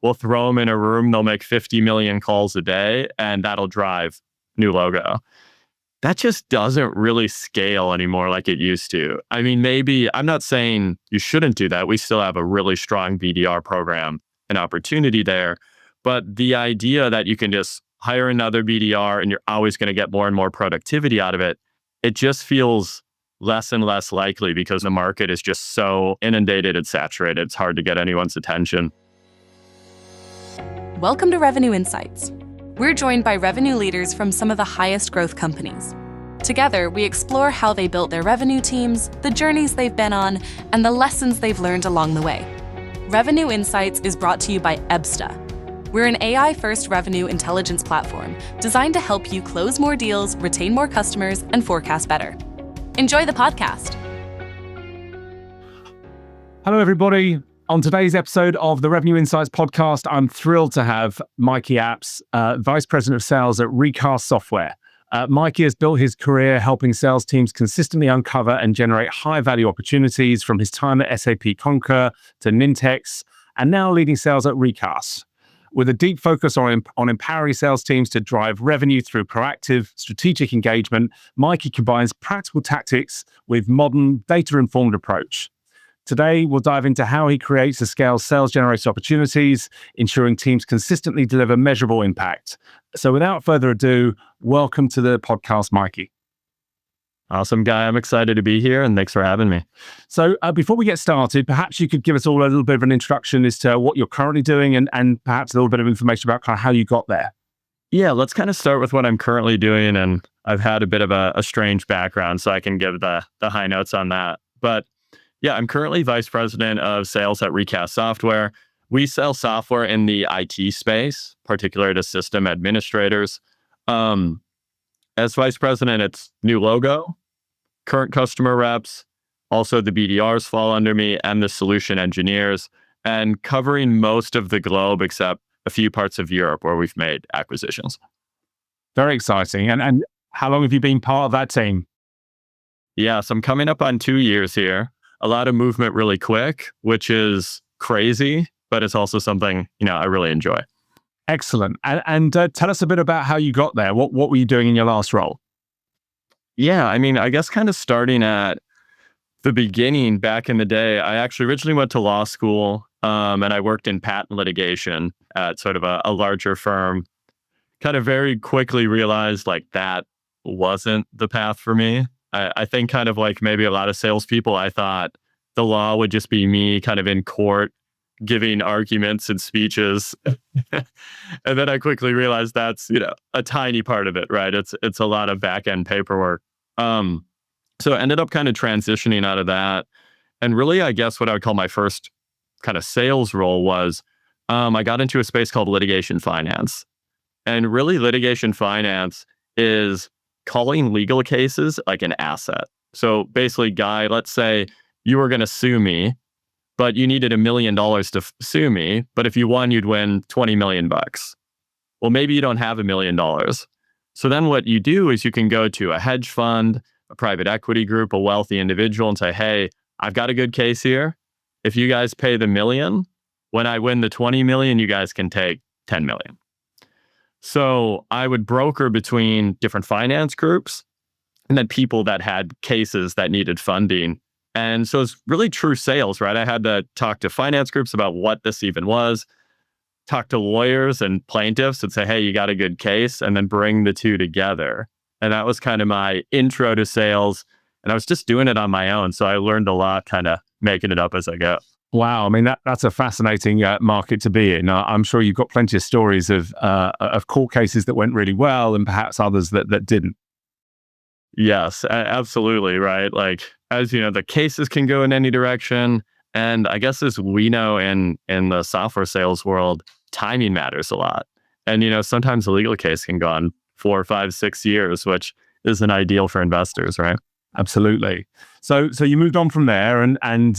we'll throw them in a room, they'll make 50 million calls a day, and that'll drive new logo. That just doesn't really scale anymore like it used to. I mean, maybe I'm not saying you shouldn't do that. We still have a really strong BDR program and opportunity there. But the idea that you can just hire another BDR and you're always going to get more and more productivity out of it, it just feels less and less likely because the market is just so inundated and saturated. It's hard to get anyone's attention. Welcome to Revenue Insights. We're joined by revenue leaders from some of the highest growth companies. Together, we explore how they built their revenue teams, the journeys they've been on, and the lessons they've learned along the way. Revenue Insights is brought to you by Abts. We're an AI-first revenue intelligence platform designed to help you close more deals, retain more customers, and forecast better. Enjoy the podcast. Hello, everybody. On today's episode of the Revenue Insights podcast, I'm thrilled to have Mikey Abts, Vice President of Sales at Recast Software. Mikey has built his career helping sales teams consistently uncover and generate high-value opportunities from his time at SAP Concur to Nintex, and now leading sales at Recast. With a deep focus on empowering sales teams to drive revenue through proactive, strategic engagement, Mikey combines practical tactics with modern, data-informed approach. Today, we'll dive into how he creates and scales sales-generated opportunities, ensuring teams consistently deliver measurable impact. So without further ado, welcome to the podcast, Mikey. Awesome, Guy. I'm excited to be here, and thanks for having me. So before we get started, perhaps you could give us all a little bit of an introduction as to what you're currently doing and perhaps a little bit of information about kind of how you got there. Yeah, let's kind of start with what I'm currently doing, and I've had a bit of a strange background, so I can give the high notes on that. But yeah, I'm currently Vice President of Sales at Recast Software. We sell software in the IT space, particularly to system administrators. As Vice President, it's new logo, current customer reps, also the BDRs fall under me, and the solution engineers, and covering most of the globe except a few parts of Europe where we've made acquisitions. Very exciting. And how long have you been part of that team? Yeah, so I'm coming up on 2 years here. A lot of movement really quick, which is crazy, but it's also something, I really enjoy. Excellent. And tell us a bit about how you got there. What were you doing in your last role? Yeah, I guess kind of starting at the beginning back in the day, I actually originally went to law school and I worked in patent litigation at sort of a larger firm. Kind of very quickly realized like that wasn't the path for me. I think kind of like maybe a lot of salespeople, I thought the law would just be me kind of in court giving arguments and speeches. And then I quickly realized that's, a tiny part of it, right? It's a lot of back-end paperwork. So I ended up kind of transitioning out of that. And really, I guess what I would call my first kind of sales role was I got into a space called litigation finance. And really, litigation finance is calling legal cases like an asset. So basically, Guy, let's say you were going to sue me, but you needed $1 million to sue me. But if you won, you'd win 20 million bucks. Well, maybe you don't have $1 million. So then what you do is you can go to a hedge fund, a private equity group, a wealthy individual and say, hey, I've got a good case here. If you guys pay the $1 million, when I win the 20 million, you guys can take 10 million. So I would broker between different finance groups and then people that had cases that needed funding. And so it's really true sales, right? I had to talk to finance groups about what this even was, talk to lawyers and plaintiffs and say, hey, you got a good case, and then bring the two together. And that was kind of my intro to sales. And I was just doing it on my own. So I learned a lot kind of making it up as I go. Wow. That's a fascinating market to be in. I'm sure you've got plenty of stories of court cases that went really well and perhaps others that didn't. Yes, absolutely. Right. Like, as you know, the cases can go in any direction. And I guess as we know in the software sales world, timing matters a lot. And, sometimes a legal case can go on 4, 5, 6 years, which isn't ideal for investors, right? Absolutely. So you moved on from there, and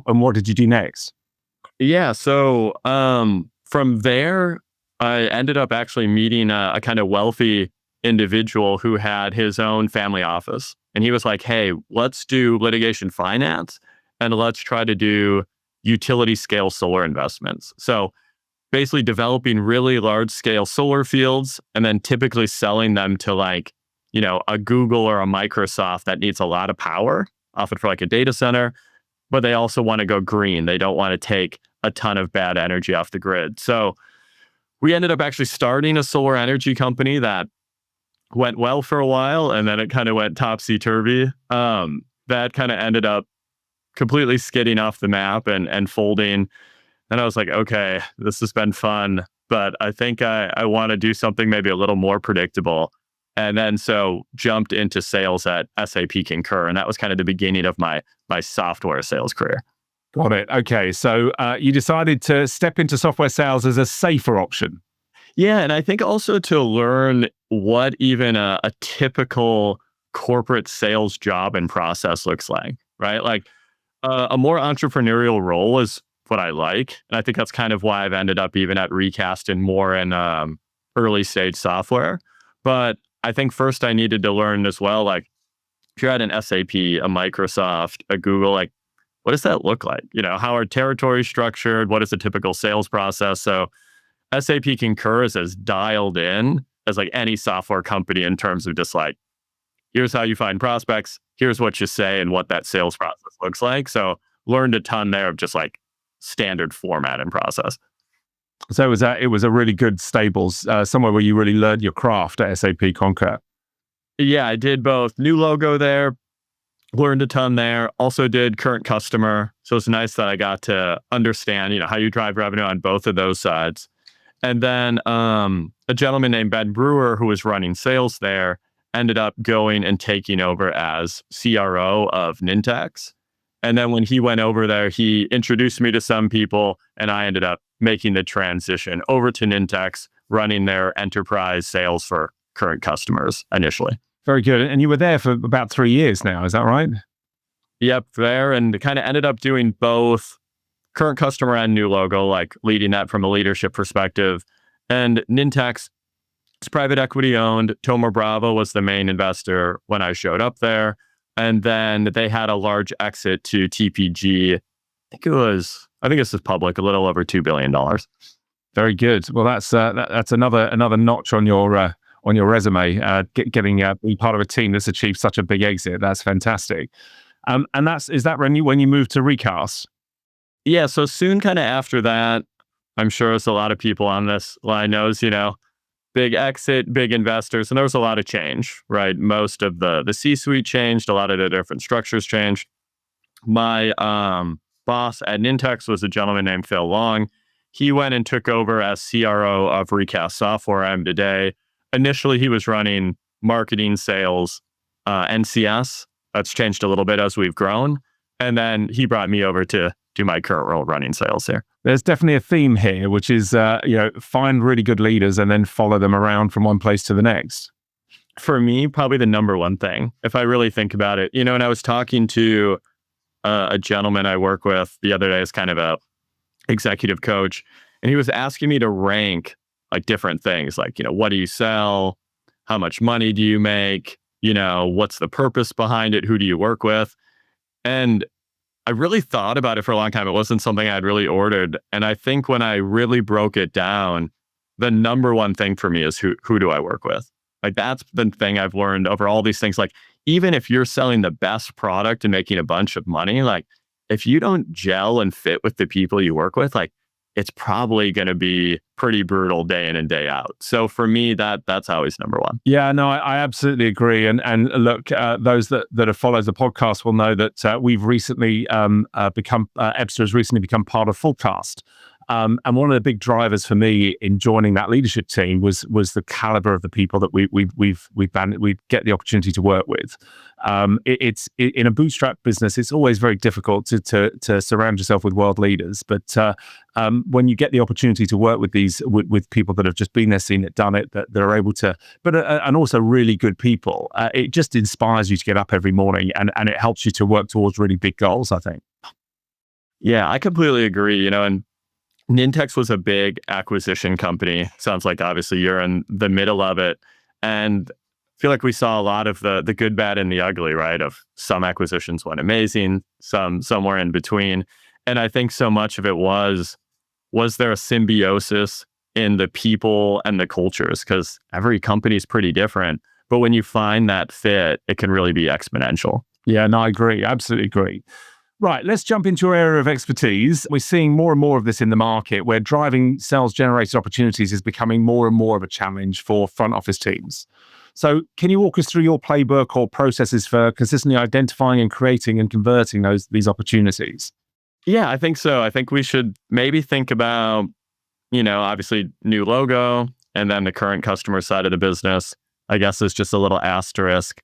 what did you do next? Yeah. So from there, I ended up actually meeting a kind of wealthy individual who had his own family office, and he was like, "Hey, let's do litigation finance, and let's try to do utility scale solar investments." So basically developing really large scale solar fields and then typically selling them to like, a Google or a Microsoft that needs a lot of power, often for like a data center, but they also want to go green. They don't want to take a ton of bad energy off the grid. So we ended up actually starting a solar energy company that went well for a while, and then it kind of went topsy-turvy. That kind of ended up completely skidding off the map and folding. And I was like, okay, this has been fun, but I think I want to do something maybe a little more predictable. And then so jumped into sales at SAP Concur. And that was kind of the beginning of my software sales career. Got it. Okay. So you decided to step into software sales as a safer option. Yeah. And I think also to learn what even a typical corporate sales job and process looks like, right? Like a more entrepreneurial role is what I like. And I think that's kind of why I've ended up even at Recast and more in early stage software. But I think first I needed to learn as well, like if you're at an SAP, a Microsoft, a Google, like what does that look like? How are territories structured? What is the typical sales process? So SAP Concur is as dialed in as like any software company in terms of just like, here's how you find prospects, here's what you say and what that sales process looks like. So learned a ton there of just like standard format and process. So it was a really good stables, somewhere where you really learned your craft at SAP Concur. Yeah, I did both new logo there, learned a ton there, also did current customer. So it's nice that I got to understand, how you drive revenue on both of those sides. And then a gentleman named Ben Brewer, who was running sales there, ended up going and taking over as CRO of Nintex. And then when he went over there, he introduced me to some people, and I ended up making the transition over to Nintex, running their enterprise sales for current customers initially. Very good. And you were there for about 3 years now, is that right? Yep, there, and kind of ended up doing both current customer and new logo, like leading that from a leadership perspective. And Nintex is private equity owned. Tomer Bravo was the main investor when I showed up there. And then they had a large exit to TPG. I think this is public, a little over $2 billion. Very good. Well, that's another notch on your resume. Getting be part of a team that's achieved such a big exit. That's fantastic. And is that when you moved to Recast? Yeah. So soon, kind of after that, I'm sure there's a lot of people on this line knows, big exit, big investors, and there was a lot of change, right? Most of the C-suite changed, a lot of the different structures changed. My boss at Nintex was a gentleman named Phil Long. He went and took over as CRO of Recast Software I am today. Initially, he was running marketing, sales, NCS. That's changed a little bit as we've grown. And then he brought me over to do my current role running sales here. There's definitely a theme here, which is, find really good leaders and then follow them around from one place to the next. For me, probably the number one thing, if I really think about it, and I was talking to a gentleman I work with the other day as kind of a executive coach, and he was asking me to rank like different things, like, what do you sell? How much money do you make? What's the purpose behind it? Who do you work with? And I really thought about it for a long time. It wasn't something I'd really ordered. And I think when I really broke it down, the number one thing for me is who do I work with? Like that's the thing I've learned over all these things. Like even if you're selling the best product and making a bunch of money, like if you don't gel and fit with the people you work with, like it's probably going to be pretty brutal day in and day out. So for me, that's always number one. Yeah, no, I absolutely agree. And look, those that have followed the podcast will know that we've recently become, Abts has recently become part of Fullcast. And one of the big drivers for me in joining that leadership team was the caliber of the people that we get the opportunity to work with. It's in a bootstrap business, it's always very difficult to surround yourself with world leaders. But when you get the opportunity to work with with people that have just been there, seen it, done it, that are able to, and also really good people, it just inspires you to get up every morning, and it helps you to work towards really big goals, I think. Yeah, I completely agree. And Nintex was a big acquisition company. Sounds like obviously you're in the middle of it. And I feel like we saw a lot of the good, bad, and the ugly, right? Of some acquisitions went amazing, some somewhere in between. And I think so much of it was was there a symbiosis in the people and the cultures? Because every company is pretty different. But when you find that fit, it can really be exponential. Yeah, no, I agree. Absolutely agree. Right, let's jump into your area of expertise. We're seeing more and more of this in the market where driving sales-generated opportunities is becoming more and more of a challenge for front office teams. So can you walk us through your playbook or processes for consistently identifying and creating and converting these opportunities? Yeah, I think so. I think we should maybe think about, obviously new logo and then the current customer side of the business. I guess there's just a little asterisk.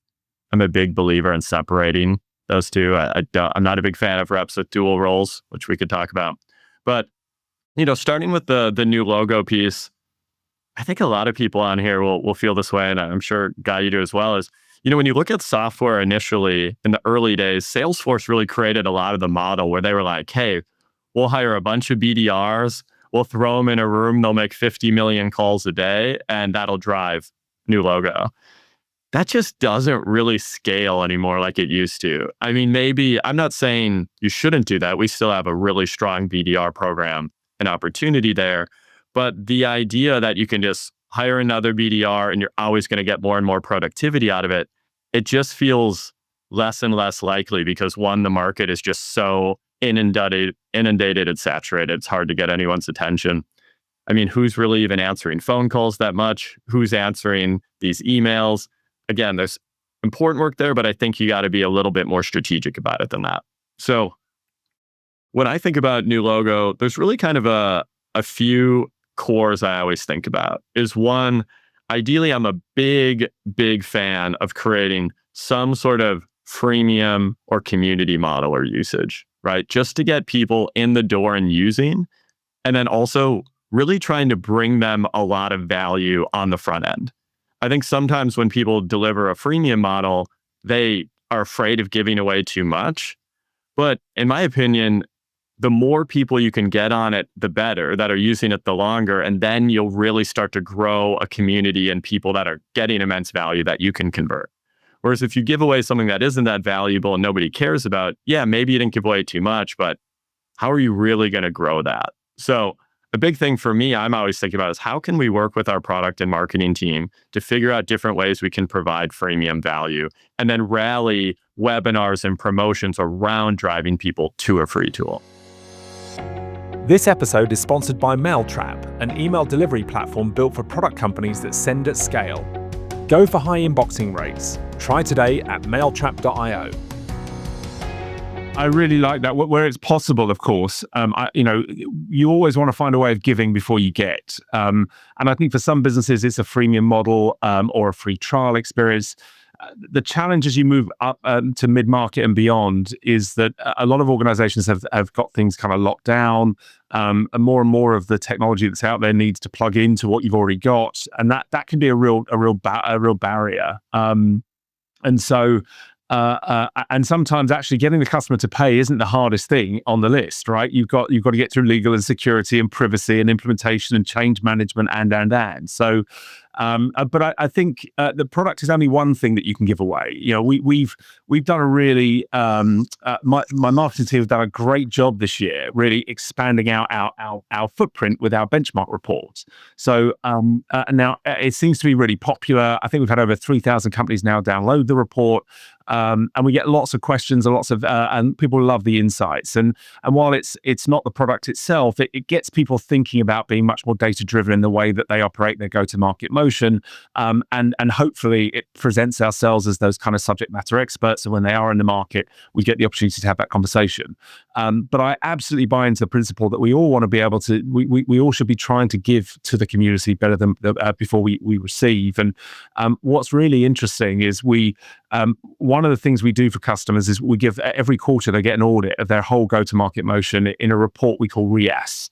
I'm a big believer in separating those two. I'm not a big fan of reps with dual roles, which we could talk about. But, starting with the new logo piece, I think a lot of people on here will feel this way, and I'm sure, Guy, you do as well, is, when you look at software initially in the early days, Salesforce really created a lot of the model where they were like, hey, we'll hire a bunch of BDRs, we'll throw them in a room, they'll make 50 million calls a day, and that'll drive new logo. That just doesn't really scale anymore like it used to. I mean, maybe, I'm not saying you shouldn't do that. We still have a really strong BDR program and opportunity there. But the idea that you can just hire another BDR and you're always going to get more and more productivity out of it, it just feels less and less likely because one, the market is just so inundated and saturated. It's hard to get anyone's attention. I mean, who's really even answering phone calls that much? Who's answering these emails? Again, there's important work there, but I think you got to be a little bit more strategic about it than that. So when I think about new logo, there's really kind of a few cores I always think about. Is one, ideally, I'm a big, big fan of creating some sort of freemium or community model or usage, right? Just to get people in the door and using, and then also really trying to bring them a lot of value on the front end. I think sometimes when people deliver a freemium model, they are afraid of giving away too much. But in my opinion, the more people you can get on it, the better, that are using it the longer. And then you'll really start to grow a community and people that are getting immense value that you can convert. Whereas if you give away something that isn't that valuable and nobody cares about, yeah, maybe you didn't give away too much, but how are you really going to grow that? So a big thing for me, I'm always thinking about is how can we work with our product and marketing team to figure out different ways we can provide freemium value and then rally webinars and promotions around driving people to a free tool. This episode is sponsored by MailTrap, an email delivery platform built for product companies that send at scale. Go for high inboxing rates. Try today at mailtrap.io. I really like that. Where it's possible, of course, you always want to find a way of giving before you get. And I think for some businesses, it's a freemium model or a free trial experience. The challenge as you move up to mid-market and beyond is that a lot of organizations have got things kind of locked down, and more of the technology that's out there needs to plug into what you've already got, and that can be a real barrier. And so. And sometimes actually getting the customer to pay isn't the hardest thing on the list, right? You've got to get through legal and security and privacy and implementation and change management and. So, but I think the product is only one thing that you can give away. We've done a really my marketing team have done a great job this year, really expanding out our footprint with our benchmark report. So now it seems to be really popular. I think we've had over 3,000 companies now download the report. And we get lots of questions and and people love the insights. And while it's not the product itself, it gets people thinking about being much more data driven in the way that they operate their go to market motion. And hopefully it presents ourselves as those kind of subject matter experts. And when they are in the market, we get the opportunity to have that conversation. But I absolutely buy into the principle that we all want to be able to. We all should be trying to give to the community better than before we receive. And what's really interesting is one of the things we do for customers is we give every quarter, they get an audit of their whole go-to-market motion in a report we call RIAS.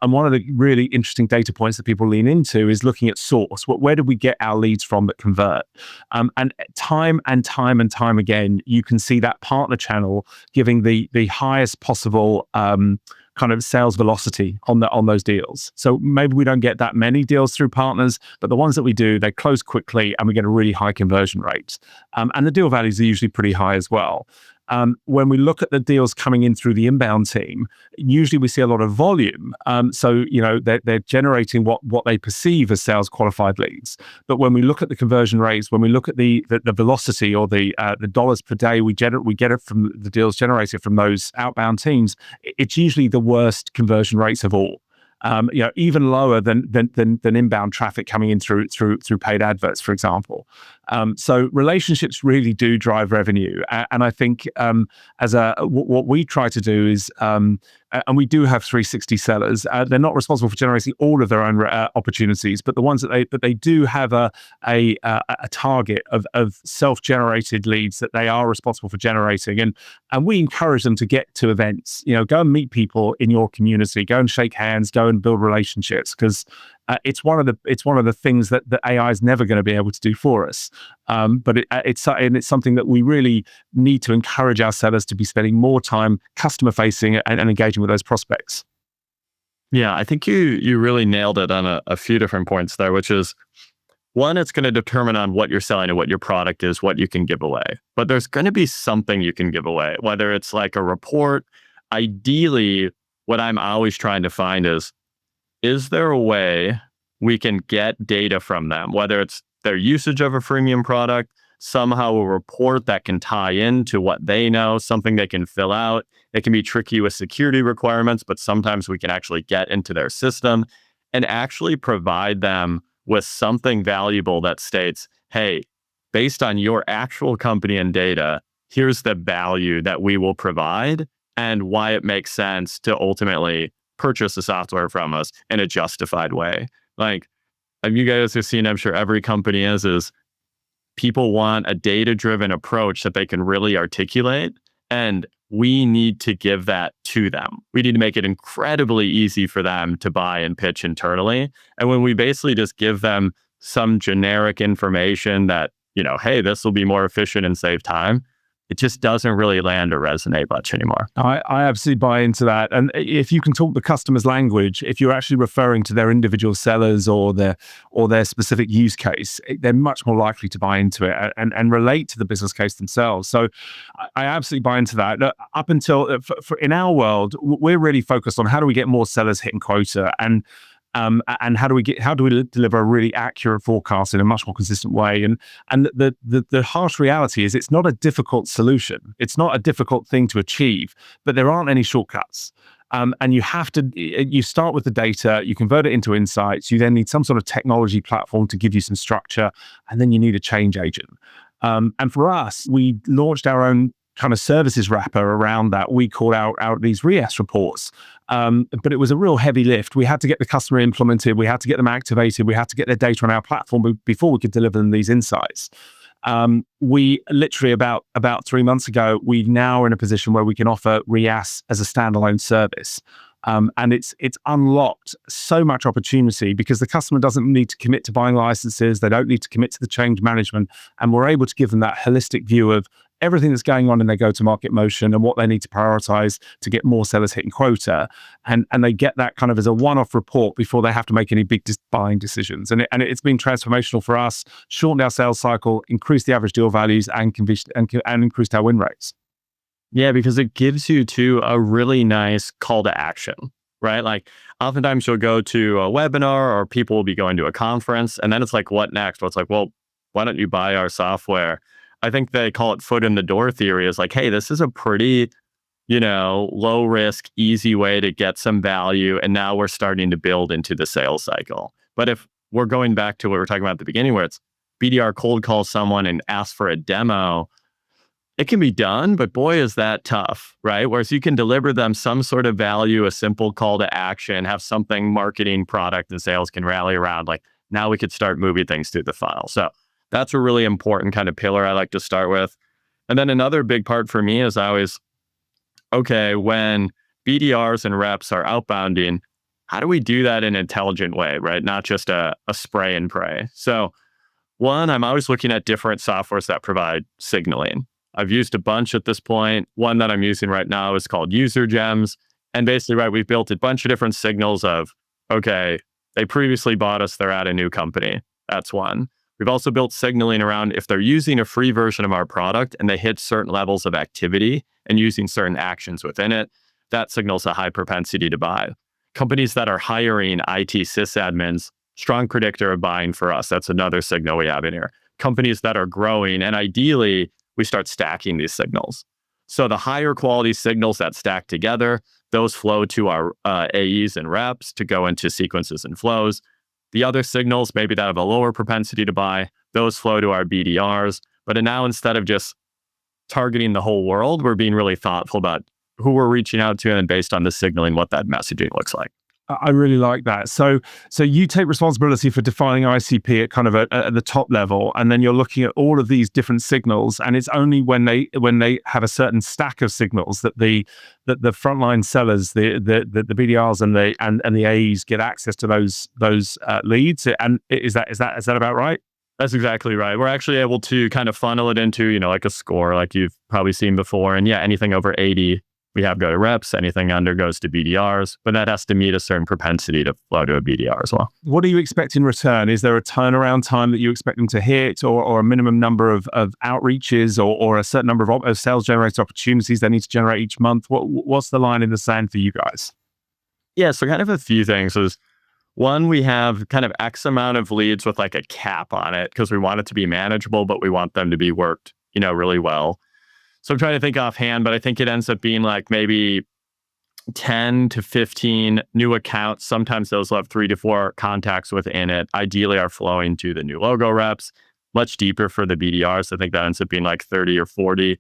And one of the really interesting data points that people lean into is looking at source. Where did we get our leads from that convert? And time again, you can see that partner channel giving the highest possible kind of sales velocity on those deals. So maybe we don't get that many deals through partners, but the ones that we do, they close quickly and we get a really high conversion rate. And the deal values are usually pretty high as well. When we look at the deals coming in through the inbound team, usually we see a lot of volume. So, they're generating what they perceive as sales qualified leads. But when we look at the conversion rates, when we look at the velocity or the dollars per day we get it from the deals generated from those outbound teams, it's usually the worst conversion rates of all. Even lower than inbound traffic coming in through paid adverts, for example. So relationships really do drive revenue, and I think what we try to do is, and we do have 360 sellers. They're not responsible for generating all of their own opportunities, but the ones that they do have a target of self-generated leads that they are responsible for generating, and we encourage them to get to events. Go and meet people in your community, go and shake hands, go and build relationships, because it's one of the things that the AI is never going to be able to do for us. But it's something that we really need to encourage our sellers to be spending more time customer facing and engaging with those prospects. Yeah, I think you really nailed it on a few different points there, which is, one, it's going to determine on what you're selling and what your product is, what you can give away. But there's going to be something you can give away, whether it's like a report. Ideally, what I'm always trying to find is there a way we can get data from them, whether it's their usage of a freemium product, somehow a report that can tie into what they know, something they can fill out. It can be tricky with security requirements, but sometimes we can actually get into their system and actually provide them with something valuable that states, hey, based on your actual company and data, here's the value that we will provide and why it makes sense to ultimately purchase the software from us in a justified way. Like, you guys have seen, I'm sure every company is people want a data-driven approach that they can really articulate, and we need to give that to them. We need to make it incredibly easy for them to buy and pitch internally. And when we basically just give them some generic information that, hey, this will be more efficient and save time, it just doesn't really land or resonate much anymore. I absolutely buy into that. And if you can talk the customer's language, if you're actually referring to their individual sellers or their specific use case, they're much more likely to buy into it and relate to the business case themselves. So I absolutely buy into that. Up until in our world, we're really focused on how do we get more sellers hitting quota, and how do we deliver a really accurate forecast in a much more consistent way? And the harsh reality is it's not a difficult solution. It's not a difficult thing to achieve, but there aren't any shortcuts. And you start with the data, you convert it into insights, you then need some sort of technology platform to give you some structure, and then you need a change agent. And for us, we launched our own kind of services wrapper around that. We called out these RES reports. But it was a real heavy lift. We had to get the customer implemented. We had to get them activated. We had to get their data on our platform before we could deliver them these insights. We literally about 3 months ago, we now are in a position where we can offer REAS as a standalone service. And it's unlocked so much opportunity because the customer doesn't need to commit to buying licenses. They don't need to commit to the change management. And we're able to give them that holistic view of everything that's going on in their go-to-market motion and what they need to prioritize to get more sellers hitting quota. And they get that kind of as a one-off report before they have to make any big buying decisions. And it's been transformational for us, shortened our sales cycle, increased the average deal values, and increased our win rates. Yeah, because it gives you to a really nice call to action, right? Like oftentimes you'll go to a webinar or people will be going to a conference and then it's like, what next? Well, it's like, well, why don't you buy our software? I think they call it foot in the door theory, is like, hey, this is a pretty, low risk, easy way to get some value. And now we're starting to build into the sales cycle. But if we're going back to what we were talking about at the beginning, where it's BDR cold call someone and ask for a demo, it can be done, but boy, is that tough, right? Whereas you can deliver them some sort of value, a simple call to action, have something marketing, product, and sales can rally around. Like now we could start moving things through the funnel. So that's a really important kind of pillar I like to start with. And then another big part for me is when BDRs and reps are outbounding, how do we do that in an intelligent way, right? Not just a spray and pray. So one, I'm always looking at different softwares that provide signaling. I've used a bunch at this point. One that I'm using right now is called User Gems. And basically, right, we've built a bunch of different signals of, okay, they previously bought us, they're at a new company. That's one. We've also built signaling around if they're using a free version of our product and they hit certain levels of activity and using certain actions within it, that signals a high propensity to buy. Companies that are hiring IT sysadmins, strong predictor of buying for us. That's another signal we have in here. Companies that are growing, and ideally, we start stacking these signals. So the higher quality signals that stack together, those flow to our AEs and reps to go into sequences and flows. The other signals, maybe that have a lower propensity to buy, those flow to our BDRs. But now instead of just targeting the whole world, we're being really thoughtful about who we're reaching out to and based on the signaling, what that messaging looks like. I really like that. So you take responsibility for defining ICP at kind of at the top level, and then you're looking at all of these different signals. And it's only when they have a certain stack of signals that the frontline sellers, the BDRs and the AEs get access to those leads. And is that about right? That's exactly right. We're actually able to kind of funnel it into, like a score, like you've probably seen before. And yeah, anything over 80, we have go to reps. Anything under goes to BDRs, but that has to meet a certain propensity to flow to a BDR as well. What do you expect in return? Is there a turnaround time that you expect them to hit, or a minimum number of outreaches, or a certain number of sales generated opportunities they need to generate each month? What's the line in the sand for you guys? Yeah, so kind of a few things is, one, we have kind of X amount of leads with like a cap on it because we want it to be manageable, but we want them to be worked, really well. So I'm trying to think offhand, but I think it ends up being like maybe 10 to 15 new accounts. Sometimes those will have 3 to 4 contacts within it. Ideally are flowing to the new logo reps, much deeper for the BDRs. I think that ends up being like 30 or 40.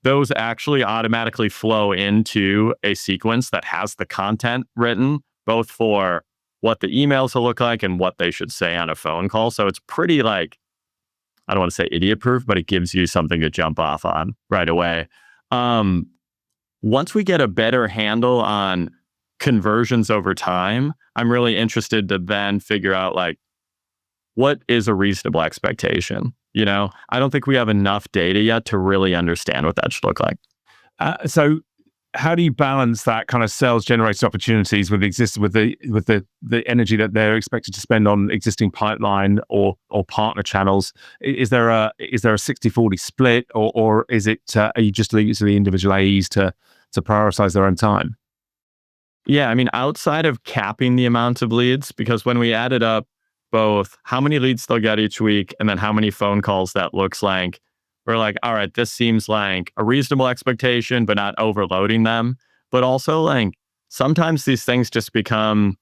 Those actually automatically flow into a sequence that has the content written, both for what the emails will look like and what they should say on a phone call. So it's pretty like, I don't want to say idiot proof, but it gives you something to jump off on right away. Once we get a better handle on conversions over time, I'm really interested to then figure out like, what is a reasonable expectation? I don't think we have enough data yet to really understand what that should look like. So how do you balance that kind of sales generated opportunities with the energy that they're expected to spend on existing pipeline or partner channels? Is there a 60-40 split, or is it are you just leaving it to the individual AEs to prioritize their own time? Yeah, I mean, outside of capping the amount of leads, because when we added up both how many leads they'll get each week and then how many phone calls that looks like, we're like, all right, this seems like a reasonable expectation, but not overloading them. But also, like, sometimes these things just become,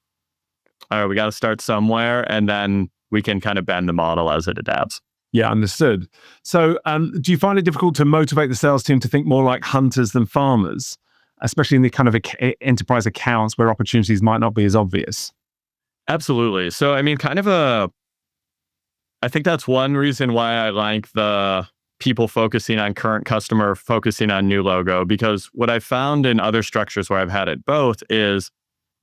all right, we got to start somewhere, and then we can kind of bend the model as it adapts. Yeah, understood. So do you find it difficult to motivate the sales team to think more like hunters than farmers, especially in the kind of enterprise accounts where opportunities might not be as obvious? Absolutely. So, I mean, I think that's one reason why I like the people focusing on current customer, focusing on new logo, because what I found in other structures where I've had it both is,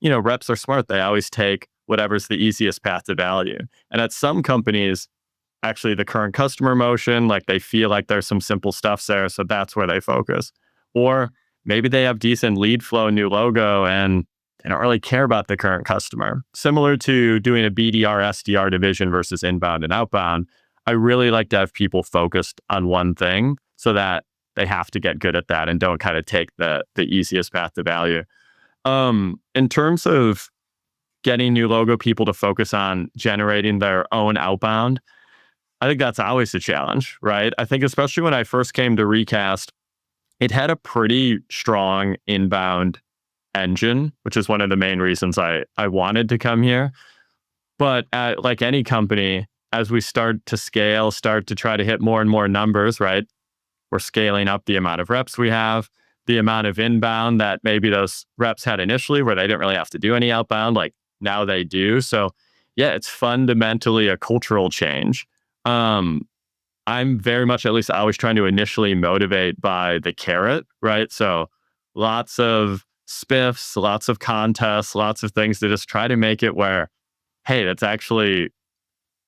reps are smart. They always take whatever's the easiest path to value. And at some companies, actually the current customer motion, like they feel like there's some simple stuff there. So that's where they focus. Or maybe they have decent lead flow, new logo, and they don't really care about the current customer. Similar to doing a BDR, SDR division versus inbound and outbound, I really like to have people focused on one thing so that they have to get good at that and don't kind of take the easiest path to value. In terms of getting new logo people to focus on generating their own outbound, I think that's always a challenge, right? I think especially when I first came to Recast, it had a pretty strong inbound engine, which is one of the main reasons I wanted to come here. But like any company, as we start to scale, start to try to hit more and more numbers, right? We're scaling up the amount of reps we have, the amount of inbound that maybe those reps had initially where they didn't really have to do any outbound, like now they do. So yeah, it's fundamentally a cultural change. I'm very much, at least always trying to initially motivate by the carrot, right? So lots of spiffs, lots of contests, lots of things to just try to make it where, hey, that's actually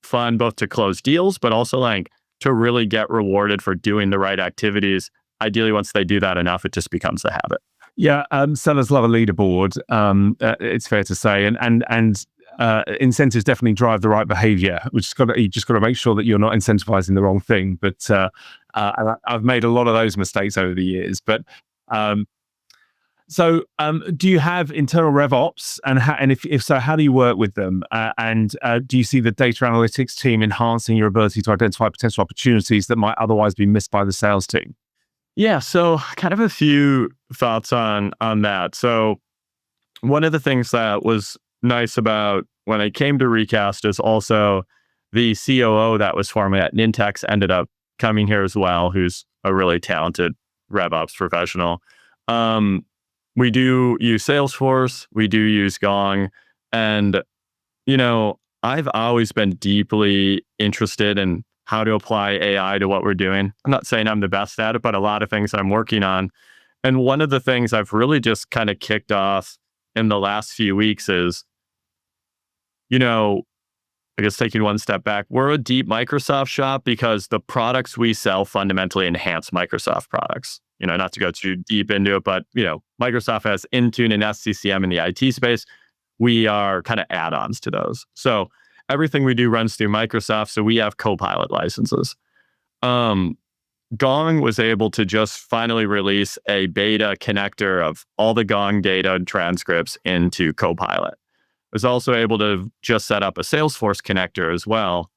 fun both to close deals, but also like to really get rewarded for doing the right activities. Ideally, once they do that enough, it just becomes a habit. Yeah, sellers love a leaderboard. It's fair to say, and incentives definitely drive the right behavior. You just got to make sure that you're not incentivizing the wrong thing. But and I've made a lot of those mistakes over the years. But do you have internal RevOps, and if so, how do you work with them? And do you see the data analytics team enhancing your ability to identify potential opportunities that might otherwise be missed by the sales team? Yeah, so kind of a few thoughts on that. So one of the things that was nice about when I came to Recast is also the COO that was formerly at Nintex ended up coming here as well, who's a really talented RevOps professional. We do use Salesforce, we do use Gong, and I've always been deeply interested in how to apply AI to what we're doing. I'm not saying I'm the best at it, but a lot of things I'm working on. And one of the things I've really just kind of kicked off in the last few weeks is, I guess taking one step back, we're a deep Microsoft shop because the products we sell fundamentally enhance Microsoft products. Not to go too deep into it, but Microsoft has Intune and SCCM in the IT space. We are kind of add-ons to those. So everything we do runs through Microsoft. So we have Copilot licenses. Gong was able to just finally release a beta connector of all the Gong data and transcripts into Copilot. Was also able to just set up a Salesforce connector as well.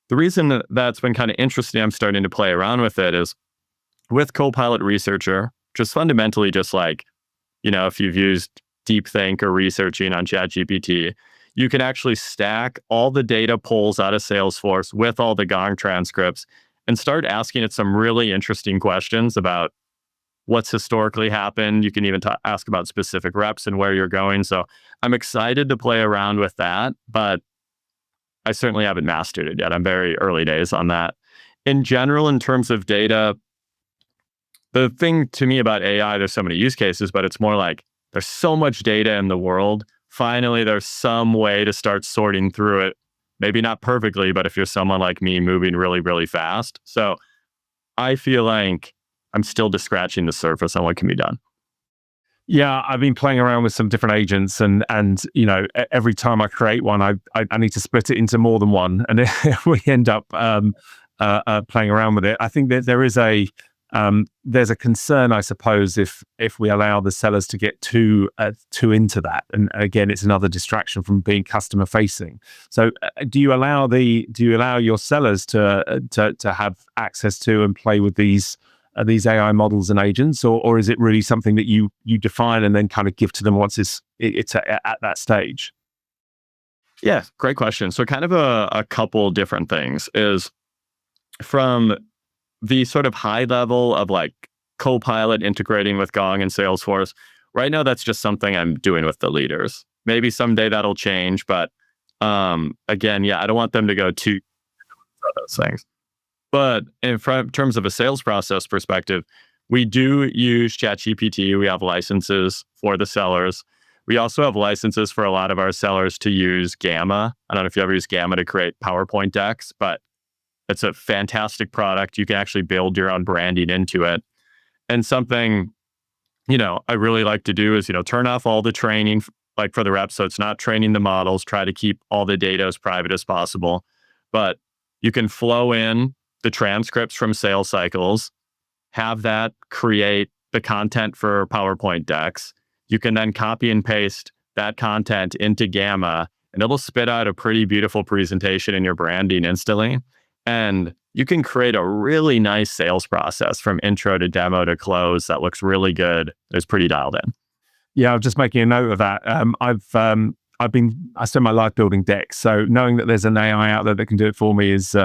The reason that's been kind of interesting, I'm starting to play around with it, is with Copilot Researcher, just fundamentally just like, if you've used DeepThink or researching on ChatGPT, you can actually stack all the data pulls out of Salesforce with all the Gong transcripts and start asking it some really interesting questions about what's historically happened. You can even ask about specific reps and where you're going. So I'm excited to play around with that, but I certainly haven't mastered it yet. I'm very early days on that. In general, in terms of data, the thing to me about AI, there's so many use cases, but it's more like there's so much data in the world. Finally, there's some way to start sorting through it. Maybe not perfectly, but if you're someone like me moving really, really fast. So I feel like I'm still just scratching the surface on what can be done. Yeah, I've been playing around with some different agents, and every time I create one, I need to split it into more than one, and we end up playing around with it. I think that there's a concern, I suppose, if we allow the sellers to get too into that, and again, it's another distraction from being customer facing. So, do you allow your sellers to have access to and play with these AI models and agents, or is it really something that you define and then kind of give to them once it's at that stage? Yeah, great question. So kind of a couple different things is from the sort of high level of like Copilot integrating with Gong and Salesforce. Right now, that's just something I'm doing with the leaders. Maybe someday that'll change, but again, yeah, I don't want them to go too those things. But in terms of a sales process perspective, we do use ChatGPT. We have licenses for the sellers. We also have licenses for a lot of our sellers to use Gamma. I don't know if you ever use Gamma to create PowerPoint decks, but it's a fantastic product. You can actually build your own branding into it. And something, I really like to do is, turn off all the training like for the reps. So it's not training the models, try to keep all the data as private as possible. But you can flow in the transcripts from sales cycles, have that create the content for PowerPoint decks. You can then copy and paste that content into Gamma, and it'll spit out a pretty beautiful presentation in your branding instantly. And you can create a really nice sales process from intro to demo to close that looks really good. It's pretty dialed in. Yeah, I'm just making a note of that. I spend my life building decks, so knowing that there's an AI out there that can do it for me is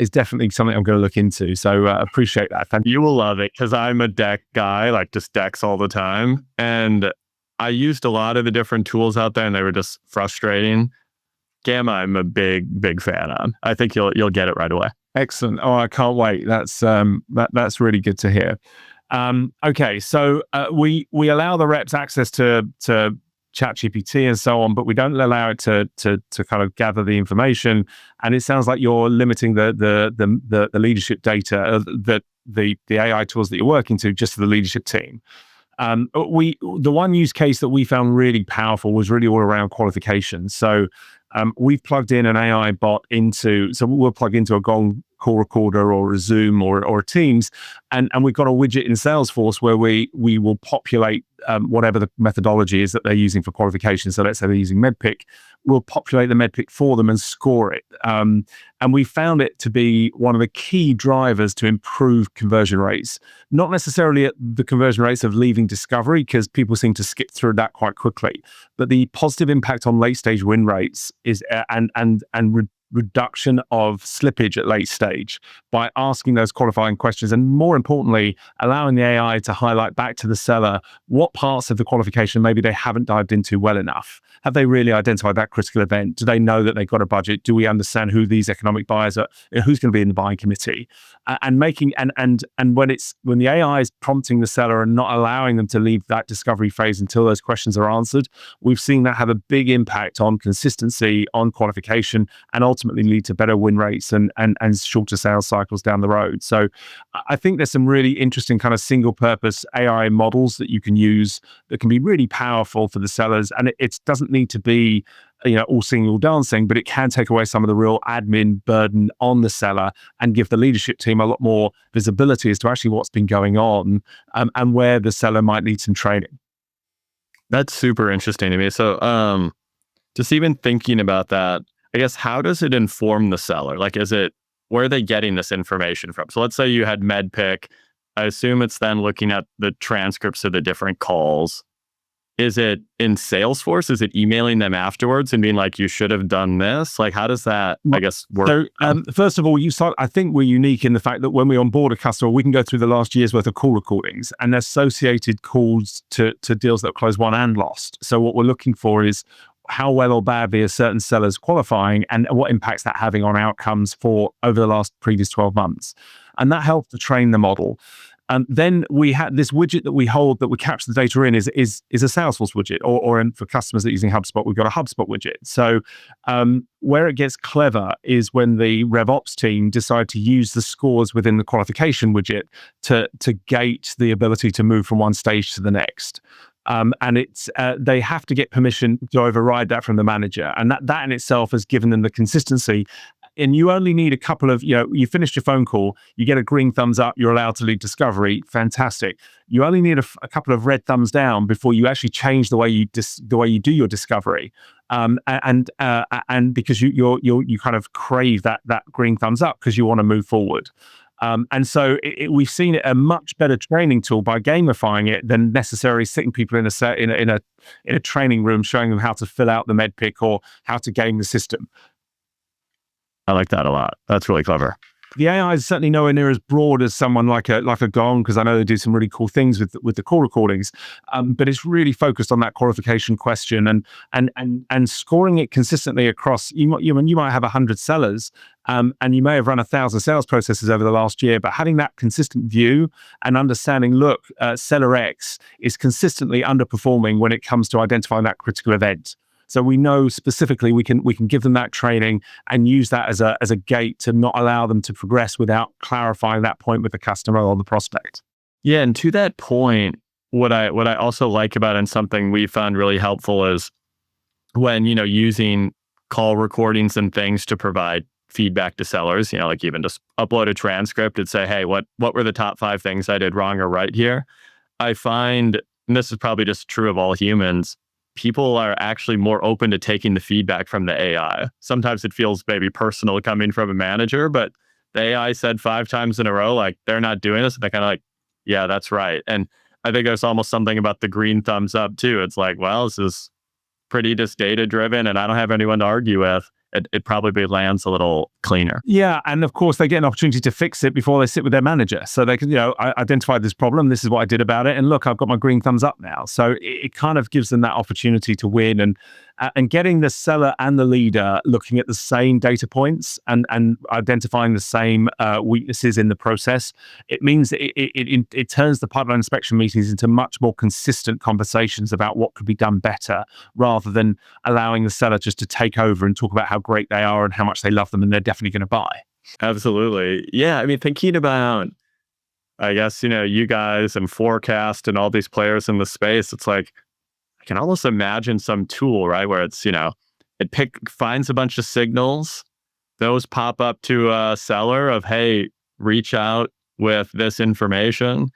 definitely something I'm going to look into. So appreciate that. Thank you. You will love it because I'm a deck guy, like just decks all the time. And I used a lot of the different tools out there and they were just frustrating. Gamma, I'm a big fan on. I think you'll get it right away. Excellent. Oh, I can't wait. That's really good to hear. Okay, so we allow the reps access to ChatGPT and so on, but we don't allow it to kind of gather the information. And it sounds like you're limiting the leadership data, the AI tools that you're working to, just to the leadership team. The one use case that we found really powerful was really all around qualification. So we've plugged in an AI bot so we'll plug into a Gong call recorder or a Zoom or a Teams, and we've got a widget in Salesforce where we will populate whatever the methodology is that they're using for qualification. So let's say they're using MEDPIC, we'll populate the MEDPIC for them and score it. And we found it to be one of the key drivers to improve conversion rates. Not necessarily at the conversion rates of leaving discovery, because people seem to skip through that quite quickly, but the positive impact on late stage win rates is reduction of slippage at late stage by asking those qualifying questions, and more importantly, allowing the AI to highlight back to the seller what parts of the qualification maybe they haven't dived into well enough. Have they really identified that critical event? Do they know that they've got a budget? Do we understand who these economic buyers are? Who's going to be in the buying committee? And when the AI is prompting the seller and not allowing them to leave that discovery phase until those questions are answered, we've seen that have a big impact on consistency, on qualification, and ultimately lead to better win rates and shorter sales cycles down the road. So I think there's some really interesting kind of single purpose AI models that you can use that can be really powerful for the sellers. And it doesn't need to be all singing, all dancing, but it can take away some of the real admin burden on the seller and give the leadership team a lot more visibility as to actually what's been going on, and where the seller might need some training. That's super interesting to me. So just even thinking about that, I guess, how does it inform the seller? Like, where are they getting this information from? So let's say you had MEDPIC. I assume it's then looking at the transcripts of the different calls. Is it in Salesforce? Is it emailing them afterwards and being like, you should have done this? Like, how does that, I guess, work? So, first of all, I think we're unique in the fact that when we onboard a customer, we can go through the last year's worth of call recordings and associated calls to deals that were closed, won, and lost. So what we're looking for is how well or badly a certain seller's qualifying and what impact's that having on outcomes for over the previous 12 months. And that helps to train the model. Then we had this widget that we hold that we capture the data in is a Salesforce widget, or for customers that are using HubSpot, we've got a HubSpot widget. So where it gets clever is when the RevOps team decide to use the scores within the qualification widget to gate the ability to move from one stage to the next. And they have to get permission to override that from the manager, and that in itself has given them the consistency. And you only need a couple of, you finished your phone call, you get a green thumbs up, you're allowed to lead discovery. Fantastic. You only need a couple of red thumbs down before you actually change the way you do your discovery, and because you kind of crave that green thumbs up because you want to move forward. And so we've seen it a much better training tool by gamifying it than necessarily sitting people in a training room showing them how to fill out the MEDPIC or how to game the system. I like that a lot. That's really clever. The AI is certainly nowhere near as broad as someone like a Gong, because I know they do some really cool things with the call recordings. But it's really focused on that qualification question and scoring it consistently across. You might have 100 sellers, and you may have run 1,000 sales processes over the last year, but having that consistent view and understanding, look, seller X is consistently underperforming when it comes to identifying that critical event. So we know specifically we can give them that training and use that as a gate to not allow them to progress without clarifying that point with the customer or the prospect. Yeah, and to that point, what I also like about it, and something we found really helpful, is when using call recordings and things to provide feedback to sellers. Like even just upload a transcript and say, hey, what were the top 5 things I did wrong or right here? I find, and this is probably just true of all humans, people are actually more open to taking the feedback from the AI. Sometimes it feels maybe personal coming from a manager, but the AI said 5 times in a row, like, they're not doing this. And they're kind of like, yeah, that's right. And I think there's almost something about the green thumbs up too. It's like, well, this is pretty just data driven and I don't have anyone to argue with. It probably lands a little cleaner. Yeah, and of course they get an opportunity to fix it before they sit with their manager. So they can, I identified this problem. This is what I did about it, and look, I've got my green thumbs up now. So it kind of gives them that opportunity to win, and getting the seller and the leader looking at the same data points and identifying the same weaknesses in the process. It means that it turns the pipeline inspection meetings into much more consistent conversations about what could be done better, rather than allowing the seller just to take over and talk about how great they are and how much they love them and they're definitely going to buy. Absolutely. Yeah. I mean, thinking about I guess, you guys and Forecast and all these players in the space, it's like, I can almost imagine some tool, right? Where it's, it finds a bunch of signals. Those pop up to a seller of, hey, reach out with this information.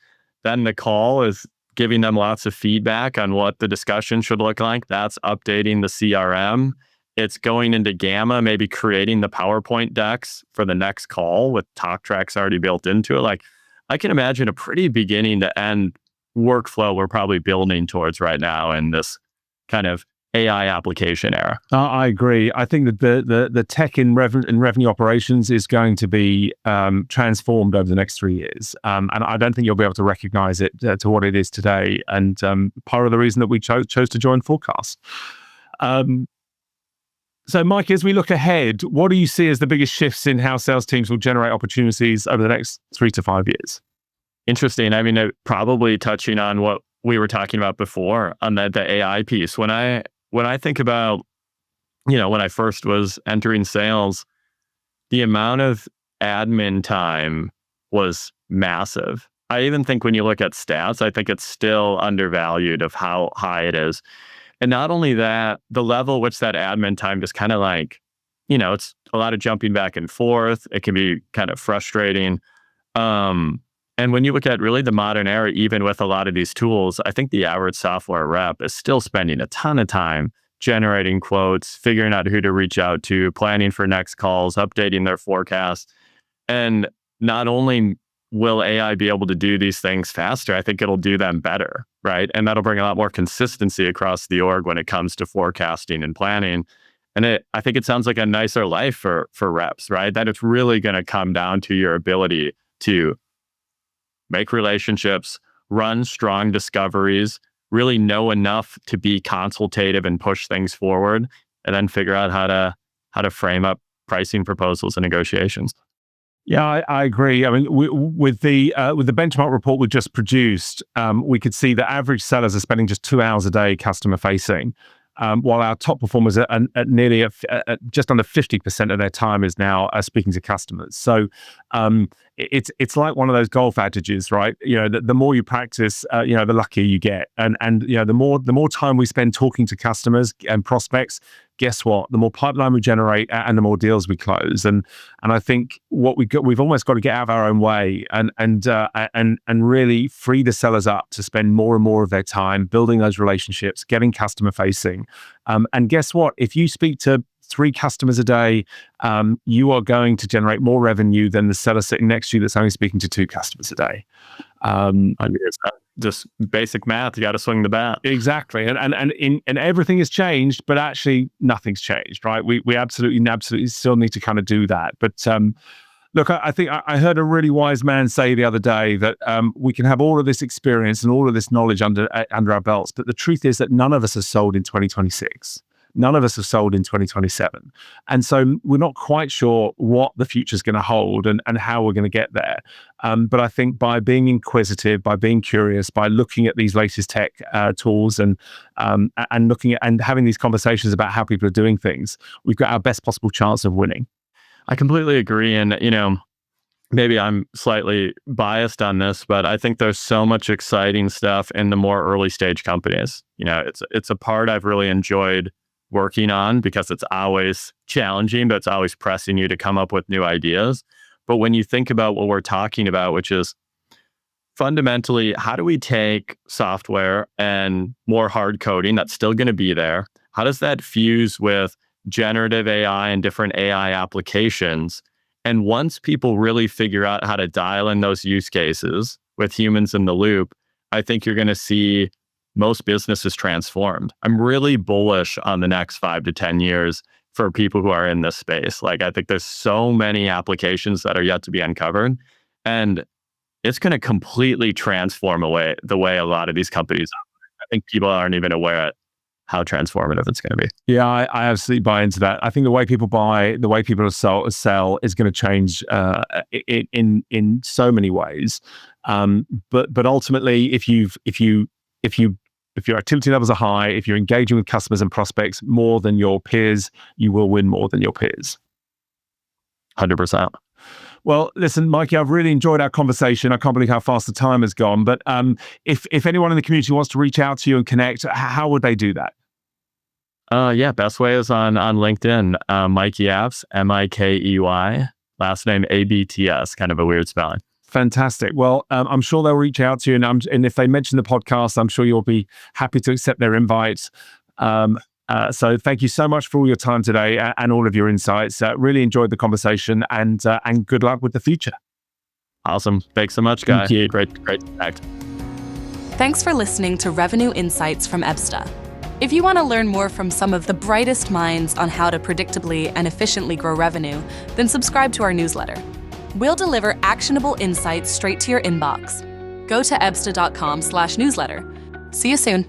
Then the call is giving them lots of feedback on what the discussion should look like. That's updating the CRM. It's going into Gamma, maybe creating the PowerPoint decks for the next call with talk tracks already built into it. Like, I can imagine a pretty beginning to end workflow we're probably building towards right now in this kind of AI application era. I agree. I think that the tech in revenue operations is going to be transformed over the next 3 years, and I don't think you'll be able to recognize it to what it is today. And part of the reason that we chose to join Forecast. So, Mike, as we look ahead, what do you see as the biggest shifts in how sales teams will generate opportunities over the next 3 to 5 years? Interesting. I mean, probably touching on what we were talking about before on the AI piece. When I think about, when I first was entering sales, the amount of admin time was massive. I even think when you look at stats, I think it's still undervalued of how high it is. And not only that, the level which that admin time just kind of like, it's a lot of jumping back and forth. It can be kind of frustrating. And when you look at really the modern era, even with a lot of these tools, I think the average software rep is still spending a ton of time generating quotes, figuring out who to reach out to, planning for next calls, updating their forecast. And not only will AI be able to do these things faster, I think it'll do them better, right? And that'll bring a lot more consistency across the org when it comes to forecasting and planning. And I think it sounds like a nicer life for reps, right? That it's really going to come down to your ability to make relationships, run strong discoveries, really know enough to be consultative and push things forward, and then figure out how to frame up pricing proposals and negotiations. Yeah, I agree. I mean, with the benchmark report we just produced, we could see that average sellers are spending just 2 hours a day customer facing, while our top performers at nearly just under 50% of their time is now speaking to customers. So it's like one of those golf adages, right? The more you practice, the luckier you get, and the more time we spend talking to customers and prospects, guess what? The more pipeline we generate and the more deals we close. And I think we've almost got to get out of our own way and really free the sellers up to spend more and more of their time building those relationships, getting customer facing. And guess what? If you speak to 3 customers a day, you are going to generate more revenue than the seller sitting next to you that's only speaking to 2 customers a day. I mean, it's just basic math. You got to swing the bat. Exactly, and everything has changed, but actually nothing's changed, right? We absolutely still need to kind of do that. But look, I think I heard a really wise man say the other day that we can have all of this experience and all of this knowledge under our belts, but the truth is that none of us are sold in 2026. None of us have sold in 2027. And so we're not quite sure what the future is going to hold and how we're going to get there. But I think by being inquisitive, by being curious, by looking at these latest tech tools and looking at and having these conversations about how people are doing things, we've got our best possible chance of winning. I completely agree. And, maybe I'm slightly biased on this, but I think there's so much exciting stuff in the more early stage companies. It's a part I've really enjoyed working on because it's always challenging, but it's always pressing you to come up with new ideas. But when you think about what we're talking about, which is fundamentally, how do we take software and more hard coding that's still going to be there? How does that fuse with generative AI and different AI applications? And once people really figure out how to dial in those use cases with humans in the loop, I think you're going to see most businesses transformed. I'm really bullish on the next 5 to 10 years for people who are in this space. Like, I think there's so many applications that are yet to be uncovered, and it's going to completely transform the way a lot of these companies operate. I think people aren't even aware of how transformative it's going to be. Yeah, I absolutely buy into that. I think the way people buy, the way people sell is going to change in so many ways. But ultimately, if your activity levels are high, if you're engaging with customers and prospects more than your peers, you will win more than your peers. 100%. Well, listen, Mikey, I've really enjoyed our conversation. I can't believe how fast the time has gone. But if anyone in the community wants to reach out to you and connect, how would they do that? Yeah, best way is on LinkedIn. Mikey Abts, Mikey, last name Abts, kind of a weird spelling. Fantastic. Well, I'm sure they'll reach out to you, and if they mention the podcast, I'm sure you'll be happy to accept their invite. So thank you so much for all your time today and all of your insights. Really enjoyed the conversation, and good luck with the future. Awesome. Thanks so much, Guy. Thank you. Great to connect. Thanks for listening to Revenue Insights from Ebsta. If you want to learn more from some of the brightest minds on how to predictably and efficiently grow revenue, then subscribe to our newsletter. We'll deliver actionable insights straight to your inbox. Go to ebsta.com/newsletter. See you soon.